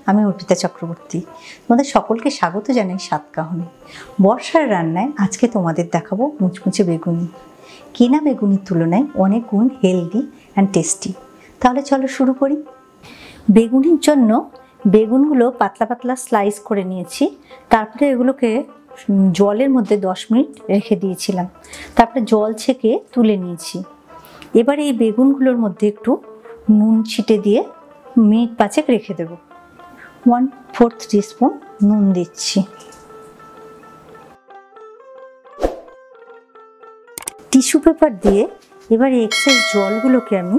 আমি অর্পিতা চক্রবর্তী। তোমাদের সকলকে স্বাগত জানাই স্বাদ কাহনে। বর্ষার রান্নায় আজকে তোমাদের দেখাবো মুচমুচে বেগুনি। কেনা বেগুনির তুলনায় অনেক গুণ হেলদি অ্যান্ড টেস্টি। তাহলে চলো শুরু করি। বেগুনির জন্য বেগুনগুলো পাতলা পাতলা স্লাইস করে নিয়েছি। তারপরে এগুলোকে জলের মধ্যে 10 মিনিট রেখে দিয়েছিলাম। তারপরে জল ছেঁকে তুলে নিয়েছি। এবার এই বেগুনগুলোর মধ্যে একটু নুন ছিটে দিয়ে মিনিট 5 রেখে দেব। 1/4 টিস্পুন নুন দিচ্ছি। টিস্যু পেপার দিয়ে এবার এক্সেস জলগুলোকে আমি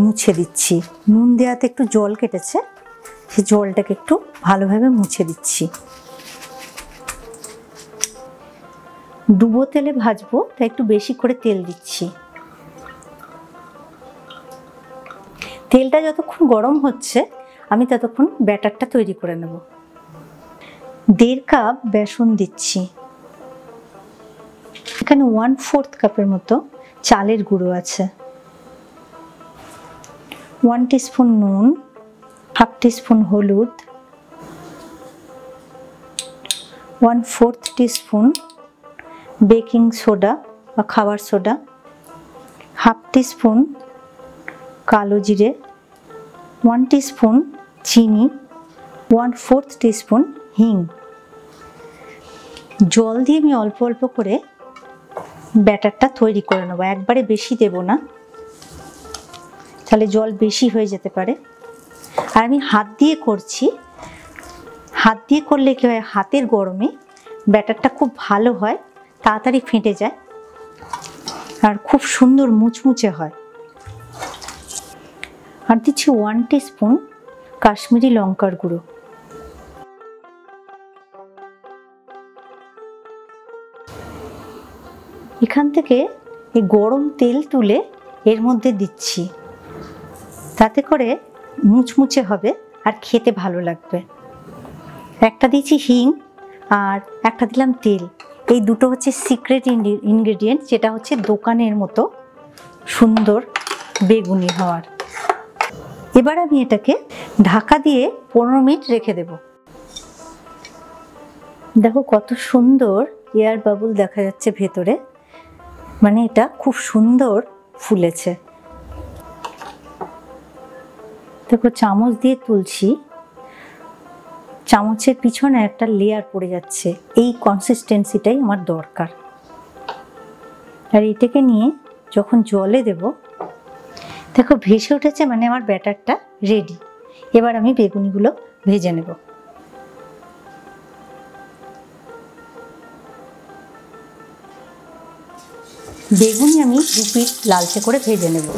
মুছে দিচ্ছি। নুন দেওয়াতে একটু জল কেটেছে, সেই জলটাকে একটু ভালোভাবে মুছে দিচ্ছি। ডুবো তেলে ভাজবো, তাই একটু বেশি করে তেল দিচ্ছি। তেলটা যতক্ষণ গরম হচ্ছে আমি ততক্ষণ ব্যাটারটা তৈরি করে নেব। 1.5 কাপ বেসন দিচ্ছি। এখানে 1/4 কাপের মতো চালের গুঁড়ো আছে। 1 টিস্পুন নুন, 1/2 টিস্পুন হলুদ, 1/4 টিস্পুন বেকিং সোডা বা খাবার সোডা, 1/2 টিস্পুন কালো জিরে, 1 টিস্পুন চিনি, 1/4 টিস্পুন হিং। জল দিয়ে আমি অল্প অল্প করে ব্যাটারটা তৈরি করে নেবো, একবারে বেশি দেব না, তাহলে জল বেশি হয়ে যেতে পারে। আর আমি হাত দিয়ে করছি। হাত দিয়ে করলে কি হয়, হাতের গরমে ব্যাটারটা খুব ভালো হয়, তাড়াতাড়ি ফেটে যায় আর খুব সুন্দর মুচমুচে হয়। আর দিচ্ছি 1 টিস্পুন কাশ্মীরি লঙ্কার গুঁড়ো। এখান থেকে এই গরম তেল তুলে এর মধ্যে দিচ্ছি, তাতে করে মুচমুচে হবে আর খেতে ভালো লাগবে। একটা দিয়েছি হিং আর একটা দিলাম তেল। এই দুটো হচ্ছে সিক্রেট ইনগ্রেডিয়েন্ট, যেটা হচ্ছে দোকানের মতো সুন্দর বেগুনি হওয়ার। এবার আমি এটাকে ঢাকা দিয়ে 15 মিনিট রেখে দেব। দেখো কত সুন্দর এয়ার বাবল দেখা যাচ্ছে ভেতরে, মানে এটা খুব সুন্দর ফুলেছে। দেখো চামচ দিয়ে তুলছি, চামচের পিছনে একটা লেয়ার পড়ে যাচ্ছে। এই কনসিস্টেন্সিটাই আমার দরকার। আর এটাকে নিয়ে যখন জলে দেব, দেখো ভেসে উঠেছে, মানে আমার ব্যাটারটা রেডি। এবার আমি বেগুনিগুলো ভেজে নেব। বেগুনি আমি 2 পিঠ লালচে করে ভেজে নেব।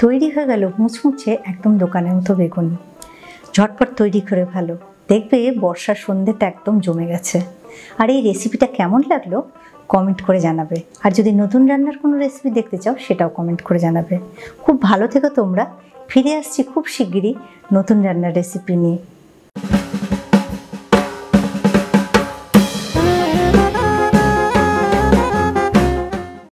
তৈরি হয়ে গেল মুচমুচে একদম দোকানের মতো বেগুনি। ঝটপট তৈরি করে ভালো, দেখবে বর্ষার সন্ধ্যেটা একদম জমে গেছে। আর এই রেসিপিটা কেমন লাগলো কমেন্ট করে জানাবে। আর যদি নতুন রান্নার কোনো রেসিপি দেখতে চাও সেটাও কমেন্ট করে জানাবে। খুব ভালো থেকো তোমরা। ফিরে আসছি খুব শিগগিরই নতুন রান্নার রেসিপি নিয়ে।